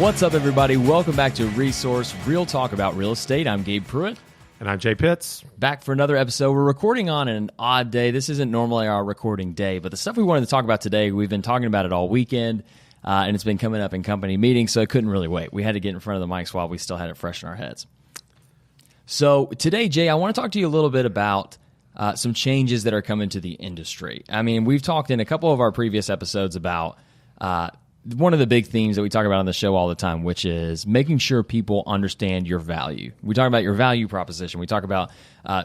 What's up, everybody? Welcome back to Resource Real Talk about real estate. I'm Gabe Pruitt. And I'm Jay Pitts. Back for another episode. We're recording on an odd day. This isn't normally our recording day, but the stuff we wanted to talk about today, we've been talking about it all weekend, and it's been coming up in company meetings, so I couldn't really wait. We had to get in front of the mics while we still had it fresh in our heads. So today, Jay, I want to talk to you a little bit about some changes that are coming to the industry. I mean, we've talked in a couple of our previous episodes about one of the big themes that we talk about on the show all the time, which is making sure people understand your value. We talk about your value proposition. We talk about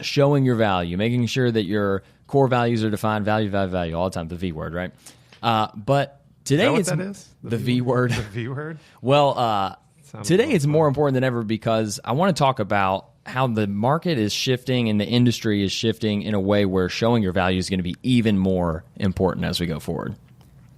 showing your value, making sure that your core values are defined, value all the time, the V word, right? But today is that what that is? The V word. The V word? Well, today it's more important than ever because I want to talk about how the market is shifting and the industry is shifting in a way where showing your value is going to be even more important as we go forward.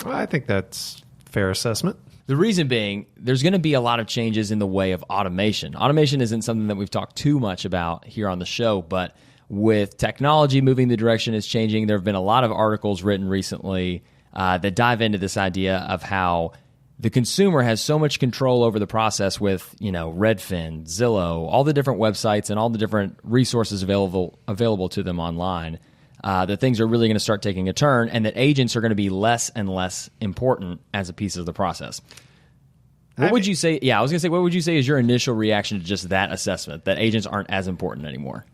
Well, I think that's fair assessment. The reason being, there's going to be a lot of changes in the way of automation. Automation isn't something that we've talked too much about here on the show, but with technology moving the direction it's changing, there have been a lot of articles written recently that dive into this idea of how the consumer has so much control over the process with, Redfin, Zillow, all the different websites and all the different resources available to them online, that things are really going to start taking a turn and that agents are going to be less and less important as a piece of the process. What would you say? Yeah, I was going to say, what would you say is your initial reaction to just that assessment, that agents aren't as important anymore?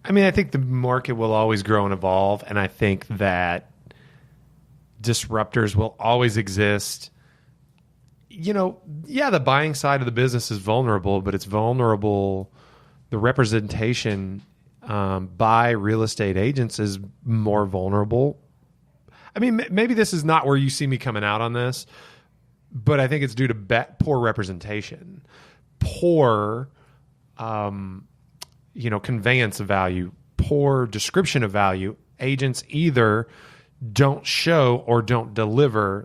I mean, I think the market will always grow and evolve, and I think that disruptors will always exist. The buying side of the business is vulnerable, but it's vulnerable. The representation by real estate agents is more vulnerable. I mean, maybe this is not where you see me coming out on this, but I think it's due to poor representation, poor, conveyance of value, poor description of value. Agents either don't show or don't deliver.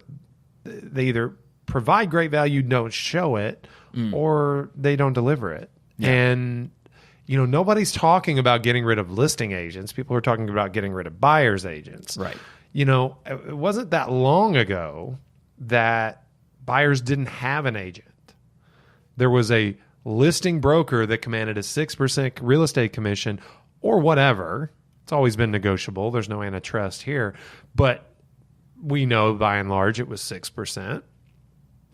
They either provide great value, don't show it, or they don't deliver it. Yeah. And nobody's talking about getting rid of listing agents. People are talking about getting rid of buyers agents. Right. It wasn't that long ago that buyers didn't have an agent. There was a listing broker that commanded a 6% real estate commission or whatever. It's always been negotiable. There's no antitrust here. But we know by and large it was 6%.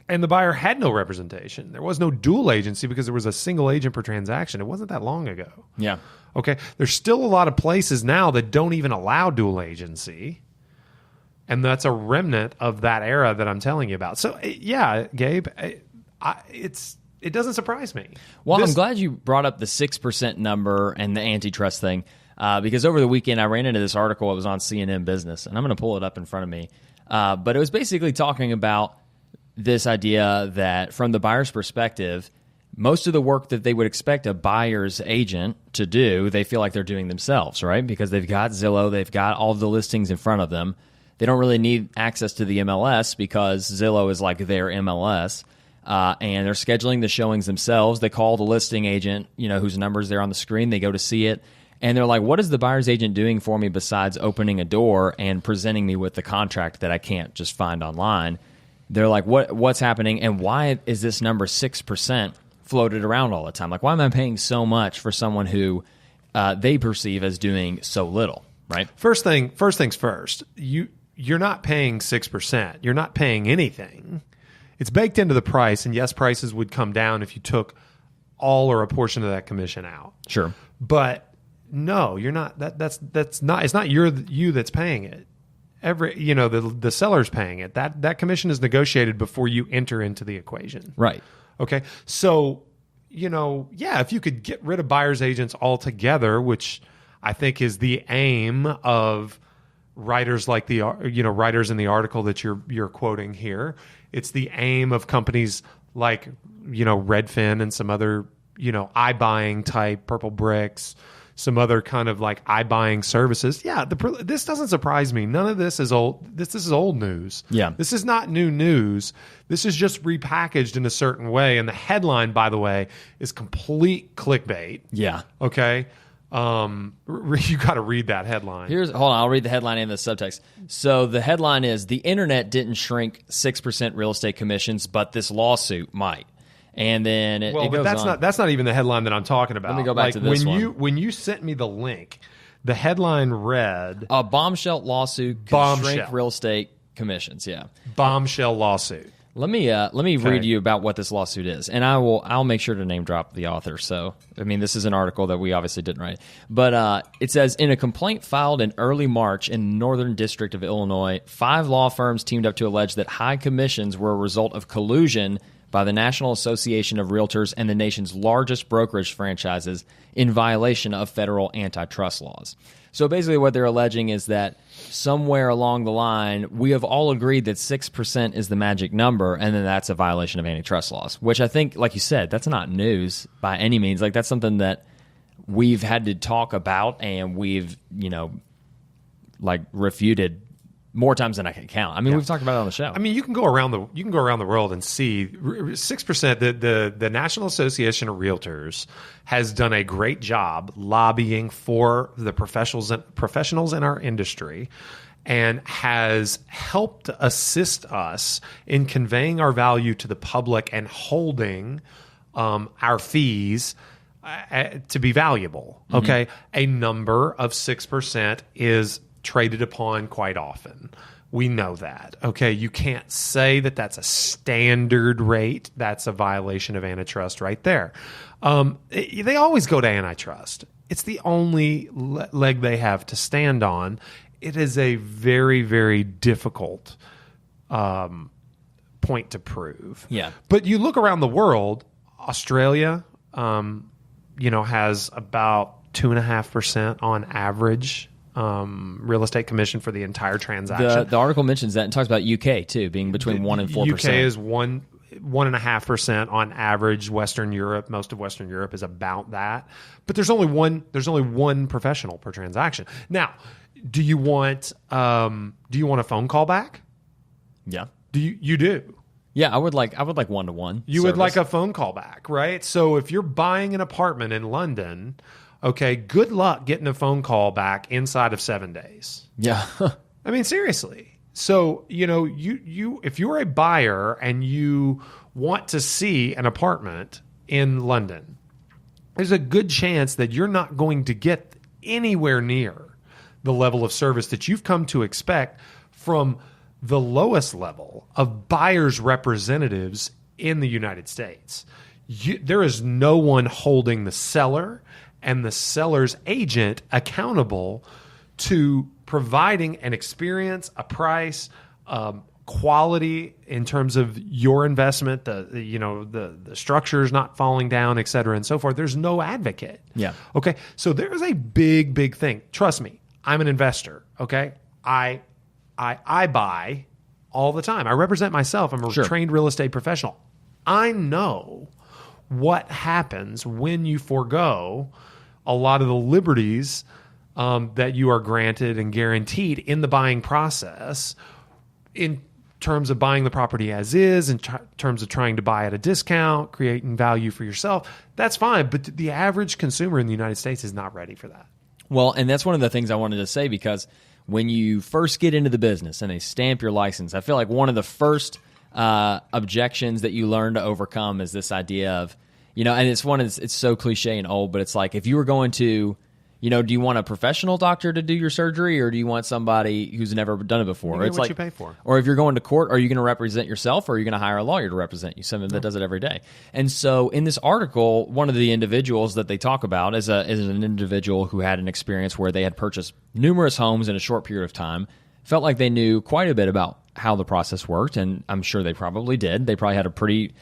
And the buyer had no representation. There was no dual agency because there was a single agent per transaction. It wasn't that long ago. Yeah. Okay. There's still a lot of places now that don't even allow dual agency. And that's a remnant of that era that I'm telling you about. So, yeah, Gabe, it doesn't surprise me. Well, I'm glad you brought up the 6% number and the antitrust thing because over the weekend I ran into this article. It was on CNN Business, and I'm going to pull it up in front of me. But it was basically talking about this idea that from the buyer's perspective, most of the work that they would expect a buyer's agent to do, they feel like they're doing themselves, right? Because they've got Zillow, they've got all of the listings in front of them. They don't really need access to the MLS because Zillow is like their MLS, and they're scheduling the showings themselves. They call the listing agent, whose number's there on the screen. They go to see it, and they're like, what is the buyer's agent doing for me besides opening a door and presenting me with the contract that I can't just find online? They're like, what's happening, and why is this number 6% floated around all the time? Like, why am I paying so much for someone who they perceive as doing so little, right? First things first, you're not paying 6%. You're not paying anything. It's baked into the price, and yes, prices would come down if you took all or a portion of that commission out. Sure. But no, you're not. That's not. It's not you that's paying it. The seller's paying it. That commission is negotiated before you enter into the equation. Right. Okay. So, if you could get rid of buyer's agents altogether, which I think is the aim of writers like writers in the article that you're quoting here. It's the aim of companies like, Redfin and some other, iBuying type, Purple Bricks, some other kind of like iBuying services. Yeah, this doesn't surprise me. None of this is old. This is old news. Yeah. This is not new news. This is just repackaged in a certain way. And the headline, by the way, is complete clickbait. Yeah. Okay. You got to read that headline. Hold on, I'll read the headline and the subtext. So the headline is, the internet didn't shrink 6% real estate commissions, but this lawsuit might. And then it goes on. That's not even the headline that I'm talking about. Let me go back to this one. When you sent me the link, the headline read, a bombshell lawsuit could shrink real estate commissions. Yeah. Bombshell lawsuit. Let me read you about what this lawsuit is, and I'll make sure to name drop the author. So, I mean, this is an article that we obviously didn't write, but it says, in a complaint filed in early March in the Northern District of Illinois, 5 law firms teamed up to allege that high commissions were a result of collusion by the National Association of Realtors and the nation's largest brokerage franchises in violation of federal antitrust laws. So basically what they're alleging is that somewhere along the line, we have all agreed that 6% is the magic number, and then that's a violation of antitrust laws, which I think, like you said, that's not news by any means. Like, that's something that we've had to talk about, and we've, refuted more times than I can count. I mean, we've talked about it on the show. I mean, you can go around the world and see 6%. The National Association of Realtors has done a great job lobbying for the professionals in our industry, and has helped assist us in conveying our value to the public and holding our fees to be valuable. Okay, a number of 6% is traded upon quite often. We know that. Okay, you can't say that that's a standard rate. That's a violation of antitrust right there. They always go to antitrust. It's the only leg they have to stand on. It is a very, very difficult point to prove. Yeah. But you look around the world, Australia, has about 2.5% on average real estate commission for the entire transaction. The article mentions that and talks about UK too, being between 1 and 4%. UK is 1.5% on average. Western Europe, most of Western Europe is about that. But there's only one professional per transaction. Now, do you want a phone call back? Yeah. You do? Yeah, I would like 1-to-1. You would like a phone call back, right? So if you're buying an apartment in London, okay, good luck getting a phone call back inside of 7 days. Yeah. I mean, seriously. So, you if you're a buyer and you want to see an apartment in London, there's a good chance that you're not going to get anywhere near the level of service that you've come to expect from the lowest level of buyers' representatives in the United States. There is no one holding the seller and the seller's agent accountable to providing an experience, a price, quality in terms of your investment, the structures not falling down, et cetera, and so forth. There's no advocate. Yeah. Okay. So there's a big, big thing. Trust me, I'm an investor. Okay. I buy all the time. I represent myself. I'm a trained real estate professional. I know what happens when you forego a lot of the liberties that you are granted and guaranteed in the buying process, in terms of buying the property as is, in terms of trying to buy at a discount, creating value for yourself. That's fine, but the average consumer in the United States is not ready for that. Well, and that's one of the things I wanted to say, because when you first get into the business and they stamp your license, I feel like one of the first objections that you learn to overcome is this idea of, and it's so cliche and old, but it's like, if you were going to, do you want a professional doctor to do your surgery, or do you want somebody who's never done it before? It's what you pay for. Or if you're going to court, are you going to represent yourself, or are you going to hire a lawyer to represent you, someone that does it every day? And so in this article, one of the individuals that they talk about is an individual who had an experience where they had purchased numerous homes in a short period of time, felt like they knew quite a bit about how the process worked, and I'm sure they probably did. They probably had a pretty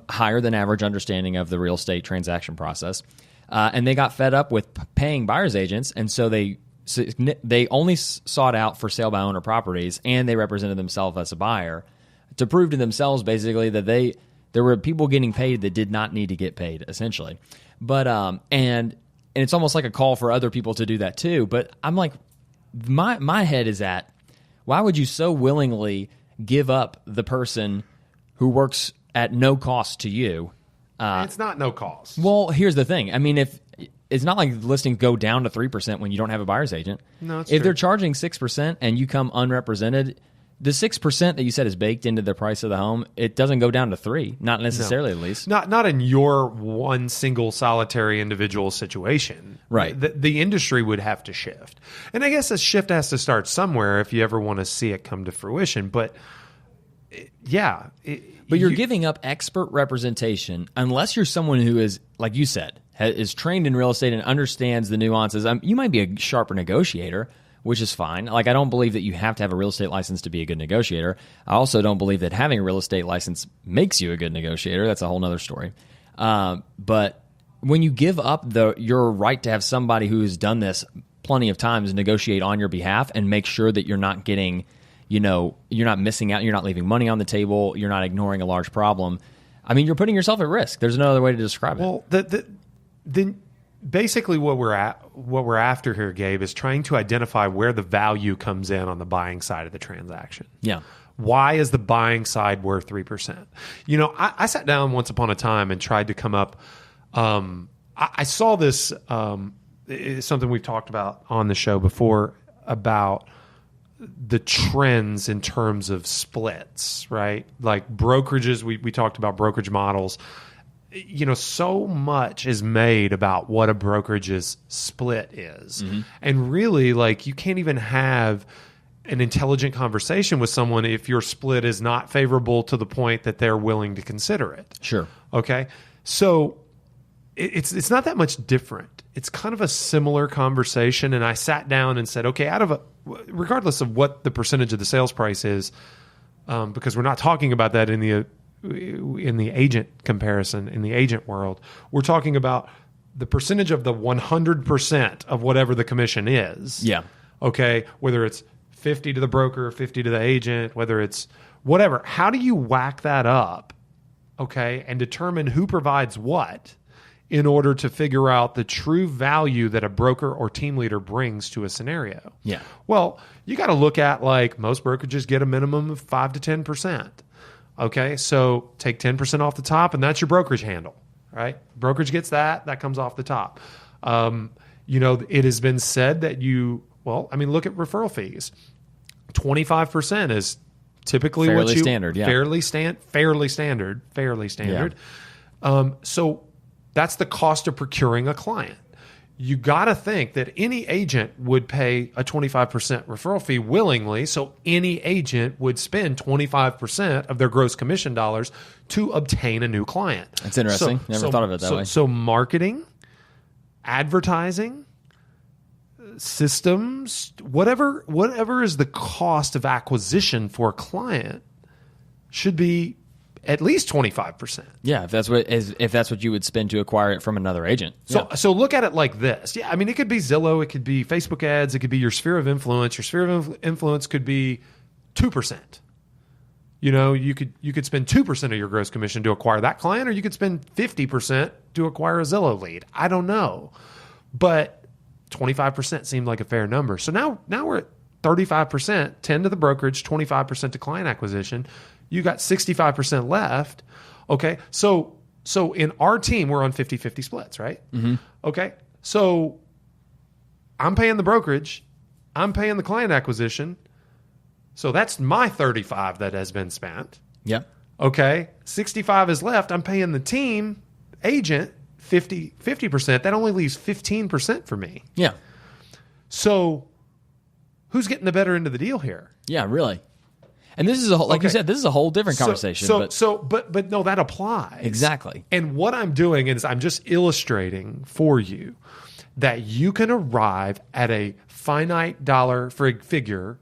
higher than average understanding of the real estate transaction process. And they got fed up with paying buyer's agents, and so they only sought out for sale by owner properties, and they represented themselves as a buyer to prove to themselves basically that there were people getting paid that did not need to get paid, essentially. But and it's almost like a call for other people to do that too. But I'm like, my head is at, why would you so willingly give up the person who works at no cost to you? It's not no cost. Well, here's the thing. I mean, if it's not like listings go down to 3% when you don't have a buyer's agent. No, it's if true. they're charging 6% and you come unrepresented, the 6% that you said is baked into the price of the home, it doesn't go down to 3%, not necessarily at least. Not in your one single solitary individual situation. Right. The industry would have to shift. And I guess a shift has to start somewhere if you ever want to see it come to fruition. But yeah. But you're giving up expert representation unless you're someone who is, like you said, is trained in real estate and understands the nuances. You might be a sharper negotiator, which is fine. Like, I don't believe that you have to have a real estate license to be a good negotiator. I also don't believe that having a real estate license makes you a good negotiator. That's a whole nother story. But when you give up your right to have somebody who has done this plenty of times negotiate on your behalf and make sure that you're not getting, you're not missing out, you're not leaving money on the table, you're not ignoring a large problem, I mean, you're putting yourself at risk. There's no other way to describe it. Well, then basically what we're after here, Gabe, is trying to identify where the value comes in on the buying side of the transaction. Yeah. Why is the buying side worth 3%? I sat down once upon a time and tried to come up. I saw this. It's something we've talked about on the show before about the trends in terms of splits, right? Like brokerages, we talked about brokerage models. So much is made about what a brokerage's split is. Mm-hmm. And really, like, you can't even have an intelligent conversation with someone if your split is not favorable to the point that they're willing to consider it. Sure. Okay? So it's not that much different. It's kind of a similar conversation. And I sat down and said, okay, regardless of what the percentage of the sales price is, because we're not talking about that in the agent comparison, in the agent world, we're talking about the percentage of the 100% of whatever the commission is. Yeah. Okay. Whether it's 50 to the broker, 50 to the agent, whether it's whatever. How do you whack that up? Okay. And determine who provides what in order to figure out the true value that a broker or team leader brings to a scenario? Yeah. Well, you got to look at, like, most brokerages get a minimum of 5 to 10%. Okay, so take 10% off the top, and that's your brokerage handle, right? Brokerage gets that comes off the top. It has been said that look at referral fees. 25% is typically fairly standard, yeah. Fairly standard. Yeah. So that's the cost of procuring a client. You got to think that any agent would pay a 25% referral fee willingly, so any agent would spend 25% of their gross commission dollars to obtain a new client. That's interesting. Never thought of it that way. So marketing, advertising, systems, whatever is the cost of acquisition for a client should be at least 25%. Yeah, if that's what you would spend to acquire it from another agent. So look at it like this. Yeah, I mean, it could be Zillow, it could be Facebook ads, it could be your sphere of influence. Your sphere of influence could be 2%. You could spend 2% of your gross commission to acquire that client, or you could spend 50% to acquire a Zillow lead. I don't know, but 25% seemed like a fair number. So now we're at 35%, 10 to the brokerage, 25% to client acquisition. You got 65% left. Okay. So in our team, we're on 50-50 splits, right? Mm-hmm. Okay. So I'm paying the brokerage. I'm paying the client acquisition. So that's my 35 that has been spent. Yep. Okay. 65 is left. I'm paying the team agent 50%. That only leaves 15% for me. Yeah. So who's getting the better end of the deal here? Yeah, really. And this is you said, this is a whole different conversation. But no, that applies. Exactly. And what I'm doing is I'm just illustrating for you that you can arrive at a finite dollar figure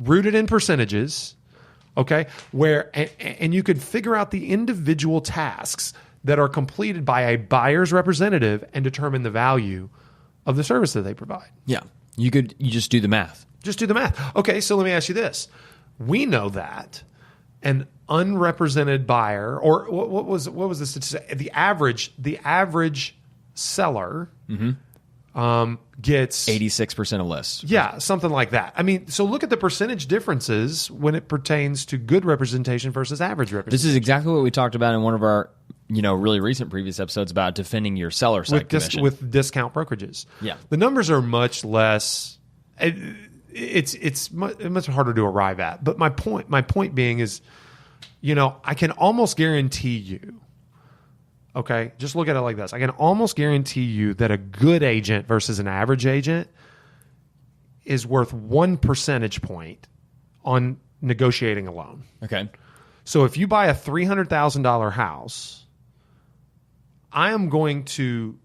rooted in percentages, okay, and you could figure out the individual tasks that are completed by a buyer's representative and determine the value of the service that they provide. Yeah. You just do the math. Just do the math. Okay, so let me ask you this. We know that an unrepresented buyer, or what was the statistic? The average seller gets 86% or less. Yeah, something like that. I mean, so look at the percentage differences when it pertains to good representation versus average representation. This is exactly what we talked about in one of our really recent previous episodes about defending your seller side commission. With discount brokerages. Yeah. The numbers are much less. It's much harder to arrive at. But my point being is, I can almost guarantee you. Okay, just look at it like this. I can almost guarantee you that a good agent versus an average agent is worth 1 percentage point on negotiating a loan. Okay. So if you buy a $300,000 house, I am going to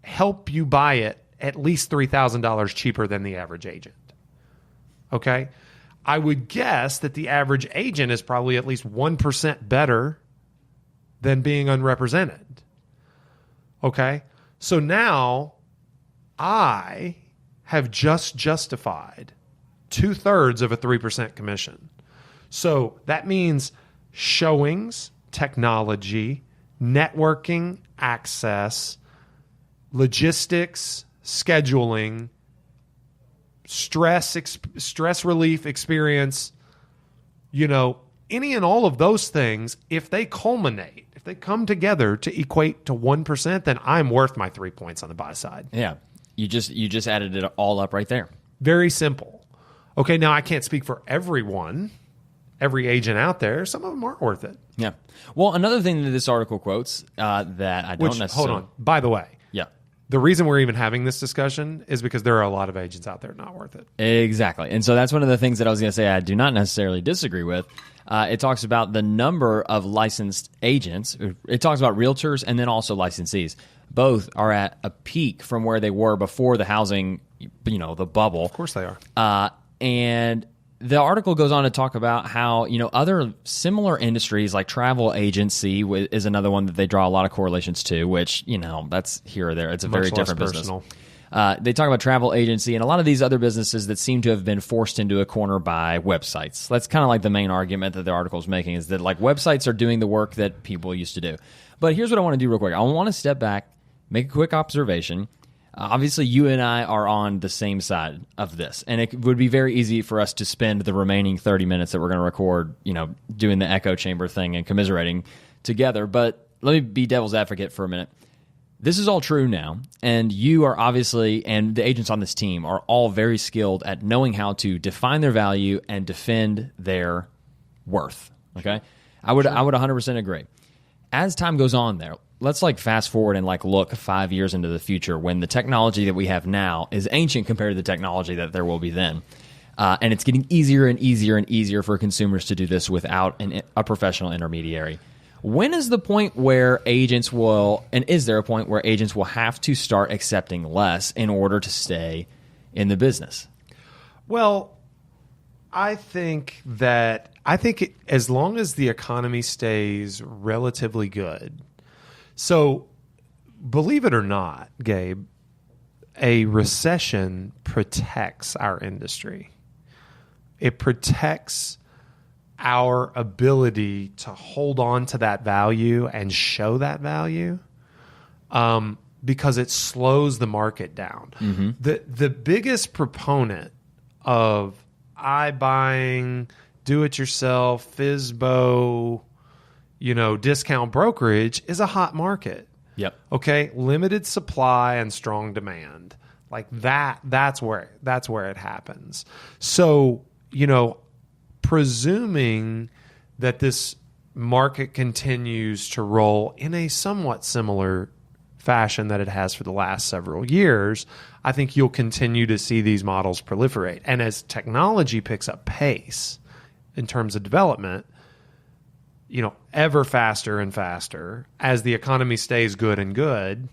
help you buy it at least $3,000 cheaper than the average agent. Okay? I would guess that the average agent is probably at least 1% better than being unrepresented. Okay? So now I have just justified 2/3 of a 3% commission. So that means showings, technology, networking, access, logistics, scheduling, stress relief experience, any and all of those things, if they culminate, if they come together to equate to 1%, then I'm worth my 3 points on the buy side. Yeah. You just added it all up right there. Very simple. Okay, now I can't speak for everyone, every agent out there. Some of them aren't worth it. Yeah. Well, another thing that this article quotes that I don't necessarily... Hold on. By the way, yeah, the reason we're even having this discussion is because there are a lot of agents out there not worth it. Exactly. And so that's one of the things that I was going to say I do not necessarily disagree with. It talks about the number of licensed agents. It talks about realtors and then also licensees. Both are at a peak from where they were before the housing, the bubble. Of course they are. And the article goes on to talk about how, other similar industries like travel agency is another one that they draw a lot of correlations to, which, that's here or there. It's a very different business. They talk about travel agency and a lot of these other businesses that seem to have been forced into a corner by websites. That's kind of like the main argument that the article is making, is that like websites are doing the work that people used to do. But here's what I want to do real quick. I want to step back, make a quick observation. Obviously, you and I are on the same side of this, and it would be very easy for us to spend the remaining 30 minutes that we're going to record, doing the echo chamber thing and commiserating together. But let me be devil's advocate for a minute. This is all true now, and you are obviously, and the agents on this team are all very skilled at knowing how to define their value and defend their worth. Okay, I would 100% agree. As time goes on, there. Let's fast forward and look 5 years into the future when the technology that we have now is ancient compared to the technology that there will be then. And it's getting easier and easier and easier for consumers to do this without a professional intermediary. When is the point where agents will, and is there a point where agents will have to start accepting less in order to stay in the business? Well, I think as long as the economy stays relatively good. So, believe it or not, Gabe, a recession protects our industry. It protects our ability to hold on to that value and show that value because it slows the market down. Mm-hmm. The biggest proponent of iBuying, do-it-yourself, FSBO, discount brokerage is a hot market. Yep. Okay. Limited supply and strong demand. That's where it happens. So, presuming that this market continues to roll in a somewhat similar fashion that it has for the last several years, I think you'll continue to see these models proliferate. And as technology picks up pace in terms of development, ever faster and faster, as the economy stays good and good,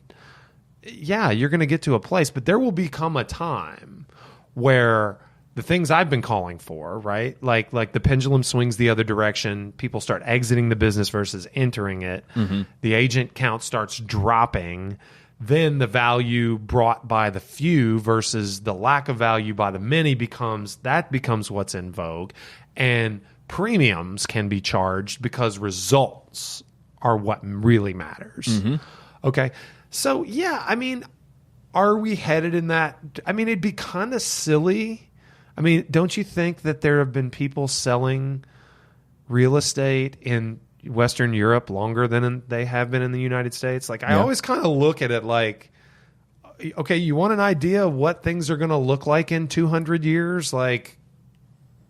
yeah, you're going to get to a place. But there will become a time where the things I've been calling for, right? Like the pendulum swings the other direction. People start exiting the business versus entering it. Mm-hmm. The agent count starts dropping. Then the value brought by the few versus the lack of value by the many becomes what's in vogue. And premiums can be charged because results are what really matters. Mm-hmm. Okay. So, yeah, are we headed in that? It'd be kind of silly. Don't you think that there have been people selling real estate in, Western Europe longer than they have been in the United States. Like, I always kind of look at it like, okay, you want an idea of what things are going to look like in 200 years? Like,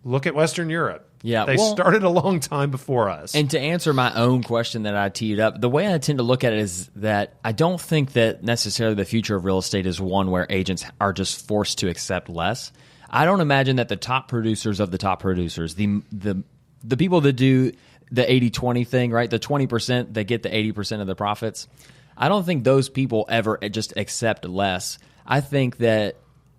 look at Western Europe. Yeah, they started a long time before us. And to answer my own question that I teed up, the way I tend to look at it is that I don't think that necessarily the future of real estate is one where agents are just forced to accept less. I don't imagine that the top producers of the top producers, the people that do the 80-20 thing, right? The 20% that get the 80% of the profits, I don't think those people ever just accept less. I think that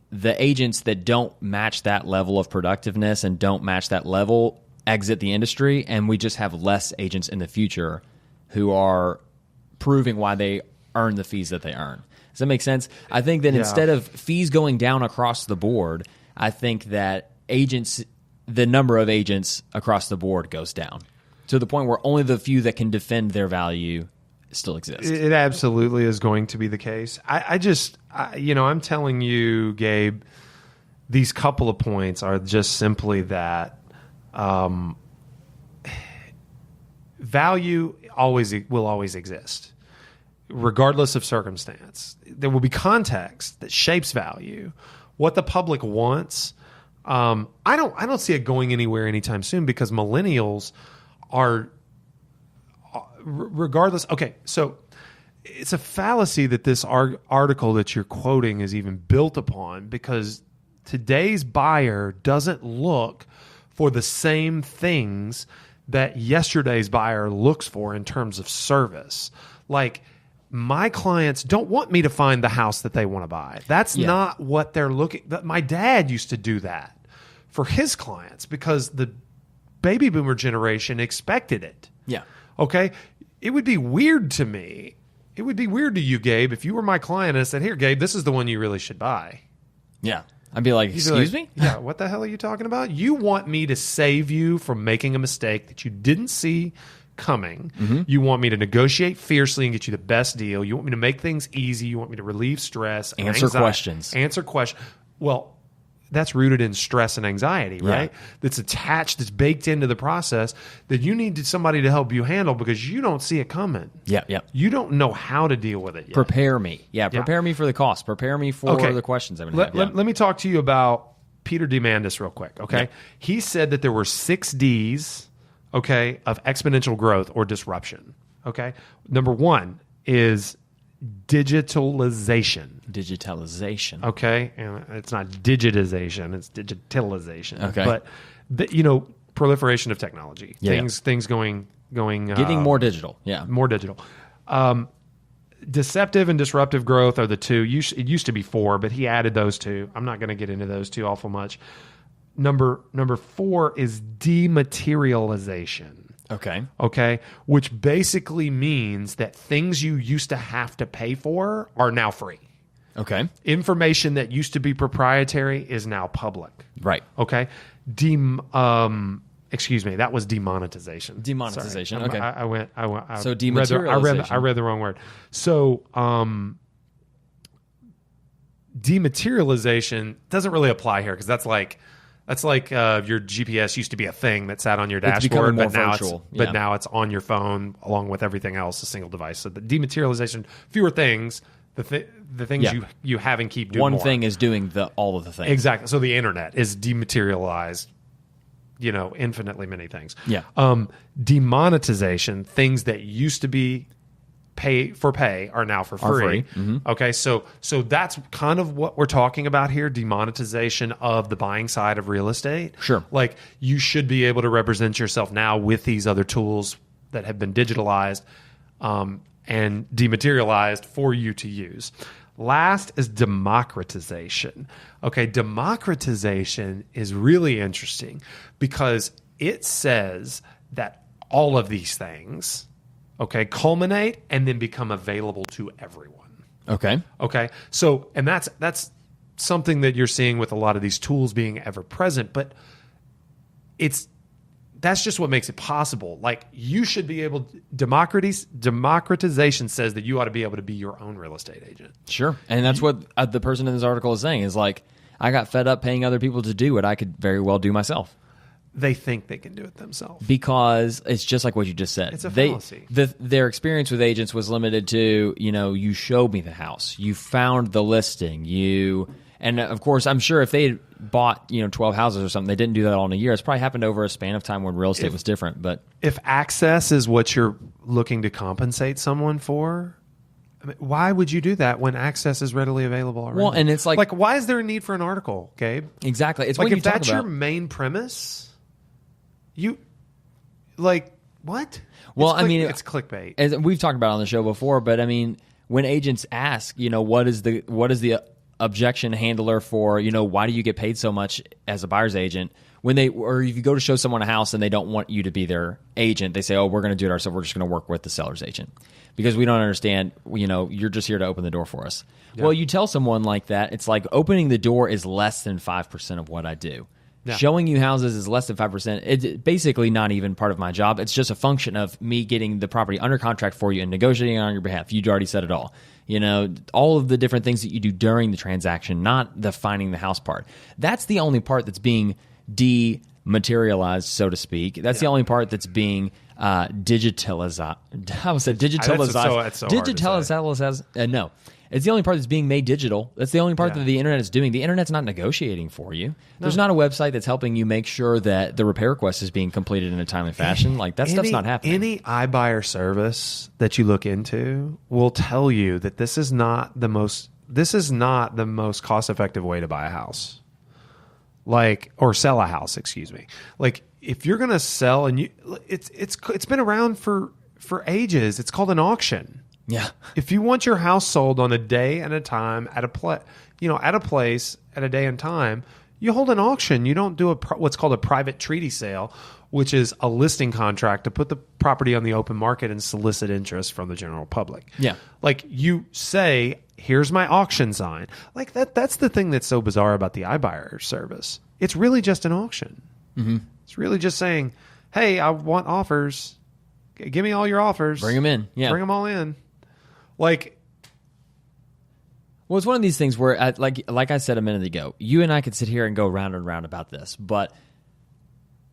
the agents that don't match that level of productiveness and don't match that level exit the industry, and we just have less agents in the future who are proving why they earn the fees that they earn. Does that make sense? I think that instead of fees going down across the board, I think that the number of agents across the board goes down to the point where only the few that can defend their value still exist. It absolutely is going to be the case. I'm telling you, Gabe, these couple of points are just simply that value will always exist, regardless of circumstance. There will be context that shapes value. What the public wants, I don't see it going anywhere anytime soon, because millennials are, regardless. Okay, so it's a fallacy that this article that you're quoting is even built upon, because today's buyer doesn't look for the same things that yesterday's buyer looks for in terms of service. Like, my clients don't want me to find the house that they want to buy. That's not what they're looking. My dad used to do that for his clients because the baby boomer generation expected it. Yeah. Okay? It would be weird to me. It would be weird to you, Gabe, if you were my client and I said, here, Gabe, this is the one you really should buy. Yeah. I'd be like, excuse me? Yeah, what the hell are you talking about? You want me to save you from making a mistake that you didn't see coming. Mm-hmm. You want me to negotiate fiercely and get you the best deal. You want me to make things easy. You want me to relieve stress. Answer questions. Answer questions. Well, that's rooted in stress and anxiety, right? Yeah. That's attached, that's baked into the process that you need somebody to help you handle because you don't see it coming. Yeah, yeah. You don't know how to deal with it yet. Prepare me. Yeah, prepare me for the cost. Prepare me for the questions I'm going to have. Let me talk to you about Peter Diamandis real quick, okay? Yeah. He said that there were 6 Ds, okay, of exponential growth or disruption, okay? Number 1 is digitalization. Okay, and it's not digitization; it's digitalization. Okay, but proliferation of technology, things going, getting more digital. Yeah, more digital. Deceptive and disruptive growth are the 2. It used to be 4, but he added those 2. I'm not going to get into those 2 awful much. Number 4 is dematerialization. Okay. Which basically means that things you used to have to pay for are now free. Okay. Information that used to be proprietary is now public. Right. Okay. Excuse me. That was demonetization. Demonetization. Sorry. Okay. I went. So dematerialization. I read the wrong word. So dematerialization doesn't really apply here because that's like your GPS used to be a thing that sat on your dashboard, but now it's on your phone along with everything else, a single device. So the dematerialization, fewer things, the things you have and keep doing One more. thing is doing all of the things. Exactly. So the internet is dematerialized, infinitely many things. Yeah. Demonetization, things that used to be pay are now for free. Mm-hmm. Okay, so that's kind of what we're talking about here, demonetization of the buying side of real estate. Sure. Like, you should be able to represent yourself now with these other tools that have been digitalized and dematerialized for you to use. Last is democratization. Okay, democratization is really interesting because it says that all of these things culminate and then become available to everyone. Okay. So, and that's something that you're seeing with a lot of these tools being ever present, but that's just what makes it possible. Like, you should be able democratization says that you ought to be able to be your own real estate agent. Sure. And that's what the person in this article is saying is like, I got fed up paying other people to do what I could very well do myself. they think they can do it themselves. Because it's just like what you just said. It's a fallacy. Their experience with agents was limited to, you showed me the house, you found the listing, and of course, I'm sure if they had bought 12 houses or something, they didn't do that all in a year. It's probably happened over a span of time when real estate was different. But if access is what you're looking to compensate someone for, I mean, why would you do that when access is readily available already? Well, and it's like why is there a need for an article, Gabe? Exactly. It's like what if that's your main premise, what? Well, it's clickbait. As we've talked about on the show before, but when agents ask, what is the objection handler for, why do you get paid so much as a buyer's agent? Or if you go to show someone a house and they don't want you to be their agent, they say, oh, we're going to do it ourselves. We're just going to work with the seller's agent because we don't understand, you're just here to open the door for us. Yeah. Well, you tell someone like that, it's like opening the door is less than 5% of what I do. Yeah. Showing you houses is less than 5%. It's basically not even part of my job. It's just a function of me getting the property under contract for you and negotiating on your behalf. You'd already said it all. All of the different things that you do during the transaction, not the finding the house part. That's the only part that's being dematerialized, so to speak. That's the only part that's being digitalized. How was it? Digitalized. No. It's the only part that's being made digital. That's the only part that the internet is doing. The internet's not negotiating for you. There's not a website that's helping you make sure that the repair request is being completed in a timely fashion. Like that stuff's not happening. Any iBuyer service that you look into will tell you that this is not the most cost-effective way to buy a house. Or sell a house, excuse me. Like if you're going to sell it's been around for ages. It's called an auction. Yeah. If you want your house sold on a day and a time at a place at a day and time, you hold an auction. You don't do what's called a private treaty sale, which is a listing contract to put the property on the open market and solicit interest from the general public. Yeah. Like you say, here's my auction sign. Like that's the thing that's so bizarre about the iBuyer service. It's really just an auction. Mm-hmm. It's really just saying, hey, I want offers. Give me all your offers. Bring them in. Yeah. Bring them all in. Well, it's one of these things where, like I said a minute ago, you and I could sit here and go round and round about this, but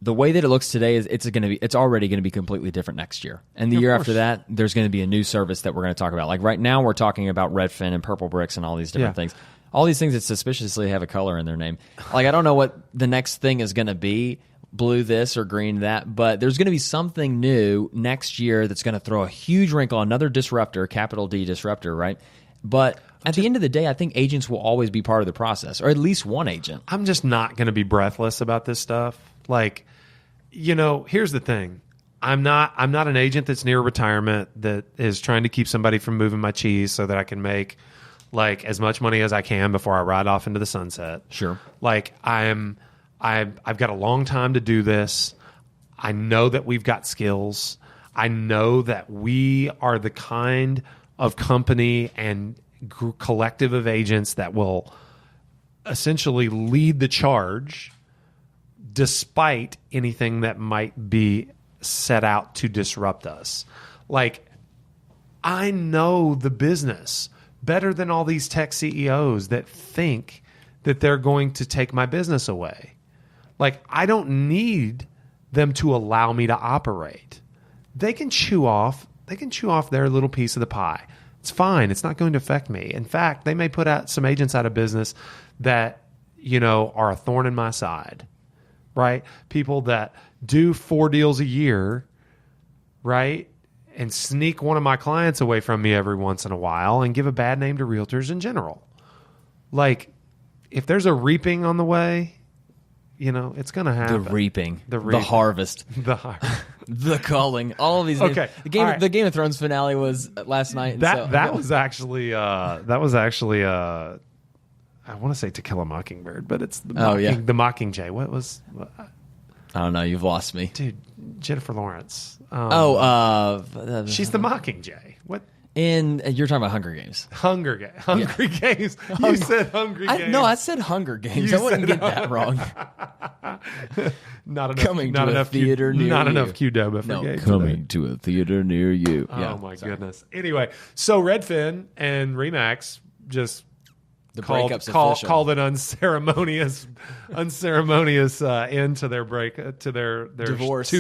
the way that it looks today is it's already going to be completely different next year, and the year after that, there's going to be a new service that we're going to talk about. Like right now, we're talking about Redfin and Purple Bricks and all these different things, all these things that suspiciously have a color in their name. Like I don't know what the next thing is going to be. Blue this or green that, but there's going to be something new next year that's going to throw a huge wrinkle, another disruptor, capital D disruptor, right? But at the end of the day, I think agents will always be part of the process, or at least one agent. I'm just not going to be breathless about this stuff. Like, here's the thing. I'm not an agent that's near retirement that is trying to keep somebody from moving my cheese so that I can make like as much money as I can before I ride off into the sunset. Sure. Like I've got a long time to do this. I know that we've got skills. I know that we are the kind of company and collective of agents that will essentially lead the charge despite anything that might be set out to disrupt us. Like, I know the business better than all these tech CEOs that think that they're going to take my business away. Like, I don't need them to allow me to operate. They can chew off their little piece of the pie. It's fine. It's not going to affect me. In fact, they may put out some agents out of business that, are a thorn in my side, right? People that do 4 deals a year, right? And sneak one of my clients away from me every once in a while and give a bad name to realtors in general. Like, if there's a reaping on the way, it's going to happen. The reaping. The harvest. The harvest. The culling. All of these things. Okay. The Game of Thrones finale was last night. That was actually I want to say To Kill a Mockingbird, but it's the Mockingjay. I don't know. You've lost me. Dude, Jennifer Lawrence. She's the Mockingjay. What? You're talking about Hunger Games. Hungry Games. You said Hungry Games. No, I said Hunger Games. I wouldn't get that wrong. Not enough. Coming to a theater near you. Not enough Qdoba for games. Coming to a theater near you. Oh my goodness. Anyway, so Redfin and Remax just breakup's official. called an unceremonious end to their divorce.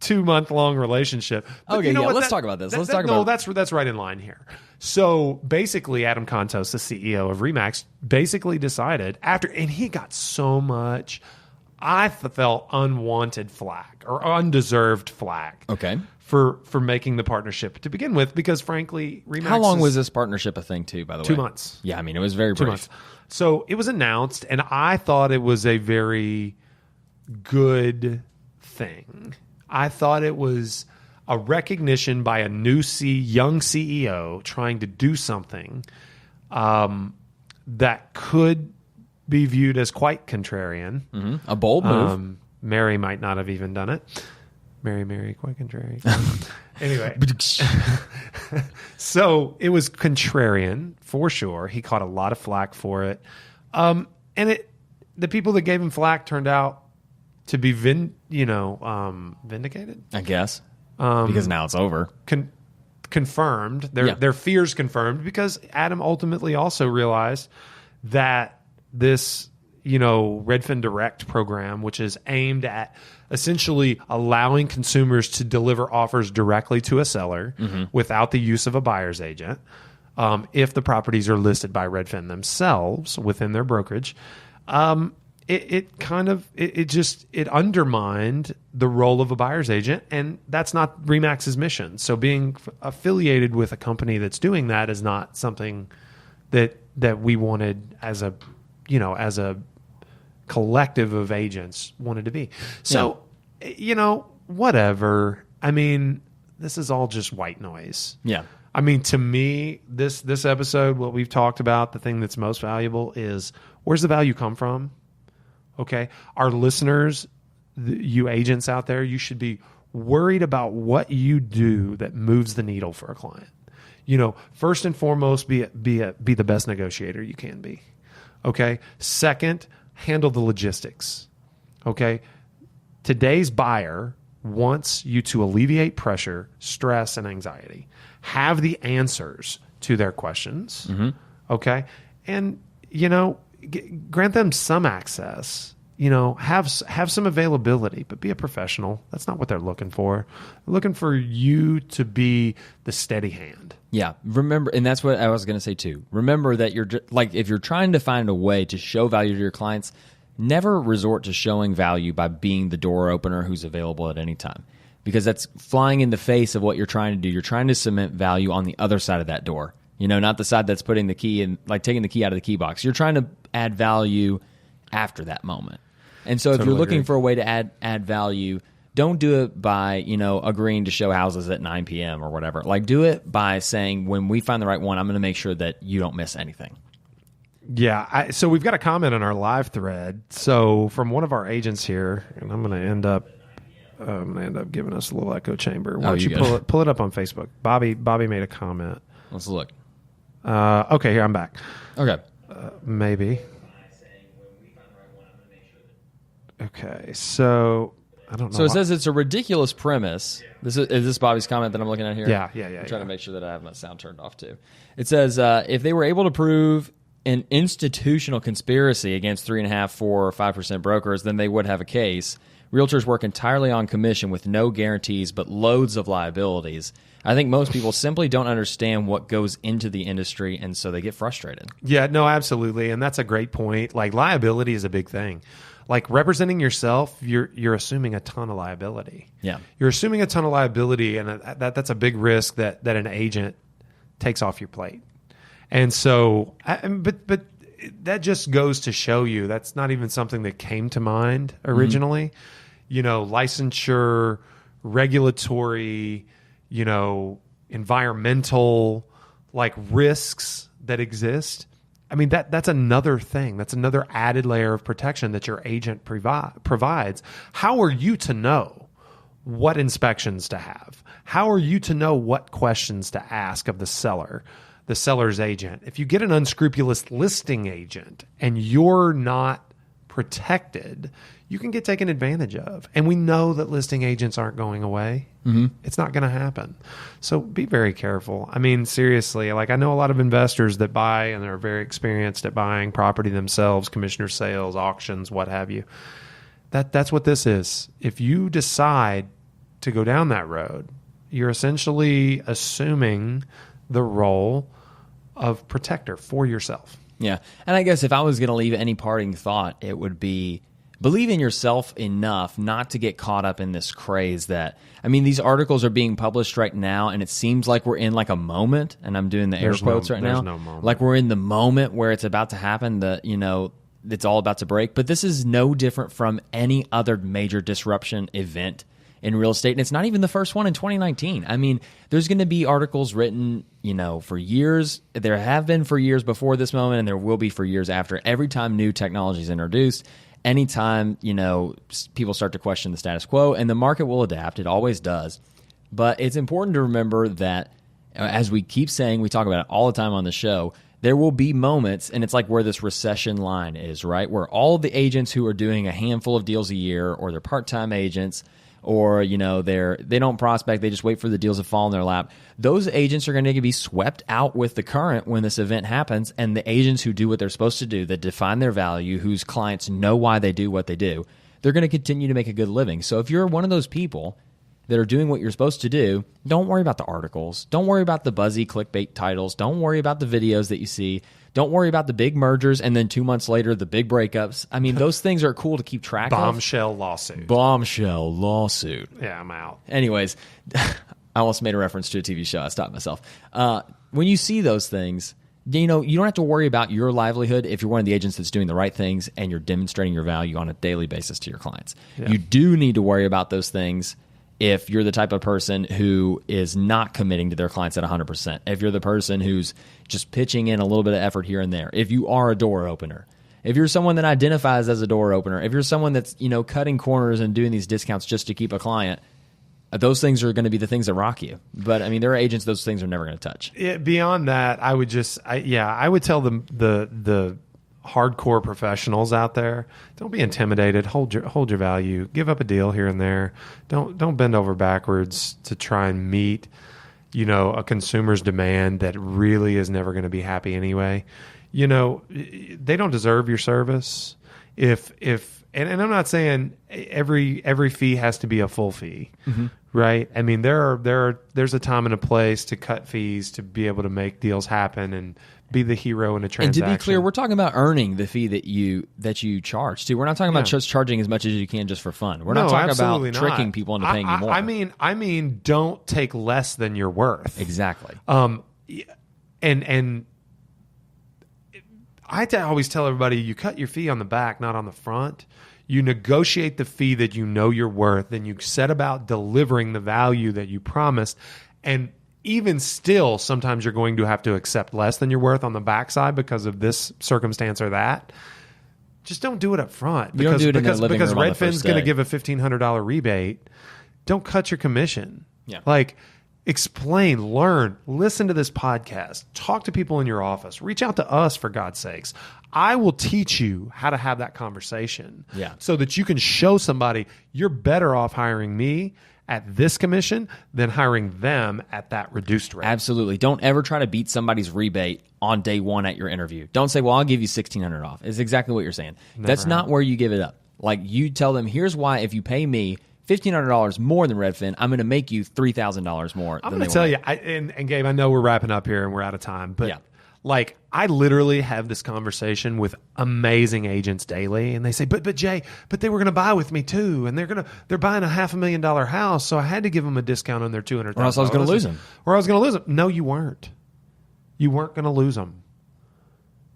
2-month-long relationship. But okay, let's talk about this. That's right in line here. So basically, Adam Contos, the CEO of Remax, basically decided and he got so much, I felt, unwanted flack or undeserved flack. Okay. For making the partnership to begin with, because frankly, Remax. How long was this partnership a thing too, by the way? 2 months. Yeah, I mean, it was very brief. 2 months. So it was announced, and I thought it was a very good thing. I thought it was a recognition by a young CEO trying to do something that could be viewed as quite contrarian. Mm-hmm. A bold move. Mary might not have even done it. Mary, quite contrary. Anyway. So it was contrarian, for sure. He caught a lot of flack for it. And the people that gave him flack turned out to be vindicated? I guess. Because now it's over. Confirmed. Their fears confirmed, because Adam ultimately also realized that this Redfin Direct program, which is aimed at essentially allowing consumers to deliver offers directly to a seller without the use of a buyer's agent, if the properties are listed by Redfin themselves within their brokerage, it undermined the role of a buyer's agent, and that's not Remax's mission. So being affiliated with a company that's doing that is not something that we wanted as a collective of agents wanted to be. So, whatever. I mean, this is all just white noise. Yeah. I mean, to me, this episode, what we've talked about, the thing that's most valuable is, where's the value come from? Okay. Our listeners, you agents out there, you should be worried about what you do that moves the needle for a client. First and foremost, be the best negotiator you can be. Okay. Second, handle the logistics. Okay. Today's buyer wants you to alleviate pressure, stress, and anxiety. Have the answers to their questions. Mm-hmm. Okay. And, grant them some access, have some availability, but be a professional. That's not what they're looking for. They're looking for you to be the steady hand. Yeah. Remember, and that's what I was going to say too. Remember that if you're trying to find a way to show value to your clients, never resort to showing value by being the door opener who's available at any time, because that's flying in the face of what you're trying to do. You're trying to cement value on the other side of that door, not the side that's putting the key in, like taking the key out of the key box. You're trying to add value after that moment. And so if you're looking for a way to add value, don't do it by, agreeing to show houses at 9 p.m. or whatever. Like, do it by saying, when we find the right one, I'm going to make sure that you don't miss anything. Yeah. So we've got a comment on our live thread. So from one of our agents here, and I'm going to end up giving us a little echo chamber. Why don't you pull it up on Facebook? Bobby made a comment. Let's look. Okay, here, I'm back. Okay. Maybe. Okay, so I don't know. So it says it's a ridiculous premise. Is this Bobby's comment that I'm looking at here? Yeah. I'm trying to make sure that I have my sound turned off too. It says if they were able to prove an institutional conspiracy against 3.5%, 4%, or 5% brokers, then they would have a case. Realtors work entirely on commission with no guarantees but loads of liabilities. I think most people simply don't understand what goes into the industry, and so they get frustrated. Yeah, no, absolutely. And that's a great point. Like, liability is a big thing. Like, representing yourself, you're assuming a ton of liability. Yeah. You're assuming a ton of liability, and that's a big risk that an agent takes off your plate. And so, but that just goes to show you that's not even something that came to mind originally. Mm-hmm. Licensure, regulatory, environmental, like, risks that exist. I mean, that's another thing. That's another added layer of protection that your agent provides. How are you to know what inspections to have? How are you to know what questions to ask of the seller's agent? If you get an unscrupulous listing agent and you're not protected, you can get taken advantage of. And we know that listing agents aren't going away. It's not going to happen. So be very careful. I mean, seriously, like I know a lot of investors that buy and are very experienced at buying property themselves, commissioner sales, auctions, what have you. That's what this is. If you decide to go down that road, you're essentially assuming the role of protector for yourself. Yeah. And I guess if I was going to leave any parting thought, it would be believe in yourself enough not to get caught up in this craze that, I mean, these articles are being published right now, and it seems like we're in like a moment, and I'm doing the air quotes right now. No moment. Like we're in the moment where it's about to happen, that, you know, it's all about to break. But this is no different from any other major disruption event in real estate. And it's not even the first one in 2019. I mean, there's going to be articles written, you know, for years. There have been for years before this moment, and there will be for years after. Every time new technology is introduced, anytime, you know, people start to question the status quo, and the market will adapt. It always does. But it's important to remember that, as we keep saying, we talk about it all the time on the show, there will be moments, and it's like where this recession line is, right? Where all of the agents who are doing a handful of deals a year, or they're part-time agents, or, you know, they don't prospect, they just wait for the deals to fall in their lap. Those agents are going to be swept out with the current when this event happens, and the agents who do what they're supposed to do, that define their value, whose clients know why they do what they do, they're going to continue to make a good living. So if you're one of those people that are doing what you're supposed to do, don't worry about the articles. Don't worry about the buzzy clickbait titles. Don't worry about the videos that you see. Don't worry about the big mergers and then 2 months later, the big breakups. I mean, those things are cool to keep track of. Bombshell lawsuit. Bombshell lawsuit. Yeah, I'm out. Anyways, I almost made a reference to a TV show. I stopped myself. When you see those things, you know, you don't have to worry about your livelihood if you're one of the agents that's doing the right things and you're demonstrating your value on a daily basis to your clients. Yeah. You do need to worry about those things if you're the type of person who is not committing to their clients at 100%, if you're the person who's just pitching in a little bit of effort here and there, if you are a door opener, if you're someone that identifies as a door opener, if you're someone that's, you know, cutting corners and doing these discounts just to keep a client, those things are going to be the things that rock you. But I mean, there are agents those things are never going to touch. Beyond that, I would tell the hardcore professionals out there, don't be intimidated. Hold your value. Give up a deal here and there. Don't bend over backwards to try and meet, you know, a consumer's demand that really is never going to be happy anyway. You know, they don't deserve your service. And I'm not saying every fee has to be a full fee, right? I mean, there's a time and a place to cut fees to be able to make deals happen and be the hero in a transaction. And to be clear, we're talking about earning the fee that you charge too. We're not talking about just charging as much as you can just for fun. We're not talking about tricking people into paying you more. I mean, don't take less than you're worth. Exactly. And I always tell everybody, you cut your fee on the back, not on the front. You negotiate the fee that you know you're worth, then you set about delivering the value that you promised. And even still, sometimes you're going to have to accept less than you're worth on the backside because of this circumstance or that. Just don't do it up front. Because Redfin's going to give a $1,500 rebate. Don't cut your commission. Yeah. Like, explain, learn, listen to this podcast, talk to people in your office, reach out to us for God's sakes. I will teach you how to have that conversation so that you can show somebody you're better off hiring me at this commission than hiring them at that reduced rate. Absolutely. Don't ever try to beat somebody's rebate on day one at your interview. Don't say, well, I'll give you $1,600 off. It's exactly what you're saying. That's not where you give it up. Like, you tell them, here's why if you pay me $1,500 more than Redfin, I'm going to make you $3,000 more. I'm going to tell you, and Gabe, I know we're wrapping up here and we're out of time, but like, I literally have this conversation with amazing agents daily, and they say, but Jay, they were going to buy with me too, and they're buying a $500,000 house, so I had to give them a discount on their $200,000. Or else I was going to lose them. No, you weren't. You weren't going to lose them.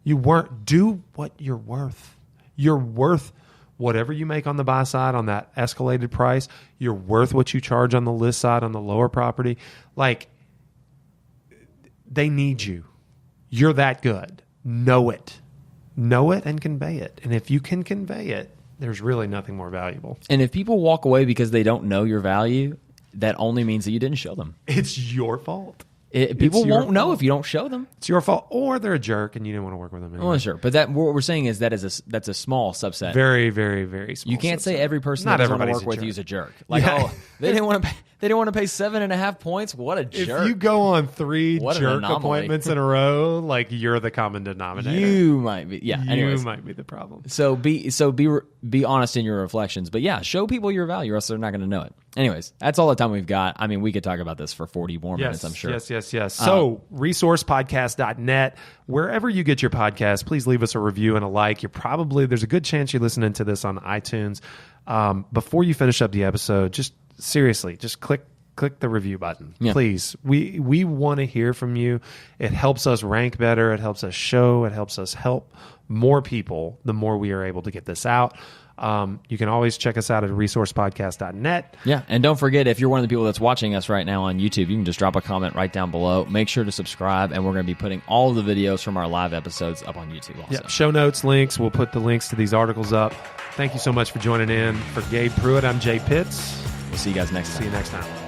You weren't. Do what you're worth. You're worth whatever you make on the buy side on that escalated price. You're worth what you charge on the list side on the lower property. Like, they need you. You're that good. Know it. Know it and convey it. And if you can convey it, there's really nothing more valuable. And if people walk away because they don't know your value, that only means that you didn't show them. It's your fault. People won't know if you don't show them. It's your fault, or they're a jerk and you didn't want to work with them anyway. Well, sure, but what we're saying is that's a small subset. Very, very, very small. You can't say every person Not that doesn't want to everybody's work a with you is jerk. a jerk. Like, they didn't want to pay. They didn't want to pay 7.5 points. What a jerk! If you go on 3 What an jerk anomaly. appointments in a row, like you're the common denominator. You might be. Yeah. You might be the problem. So be honest in your reflections. But yeah, show people your value, or else they're not going to know it. Anyways, that's all the time we've got. I mean, we could talk about this for 40 more minutes, I'm sure. Yes. So, resourcepodcast.net, wherever you get your podcast, please leave us a review and a like. There's a good chance you're listening to this on iTunes. Before you finish up the episode, just click the review button, please. We want to hear from you. It helps us rank better. It helps us show. It helps us help more people the more we are able to get this out. You can always check us out at resourcepodcast.net. Yeah, and don't forget, if you're one of the people that's watching us right now on YouTube, you can just drop a comment right down below. Make sure to subscribe, and we're going to be putting all of the videos from our live episodes up on YouTube also. Yeah, show notes, links. We'll put the links to these articles up. Thank you so much for joining in. For Gabe Pruitt, I'm Jay Pitts. We'll see you guys next time. See you next time.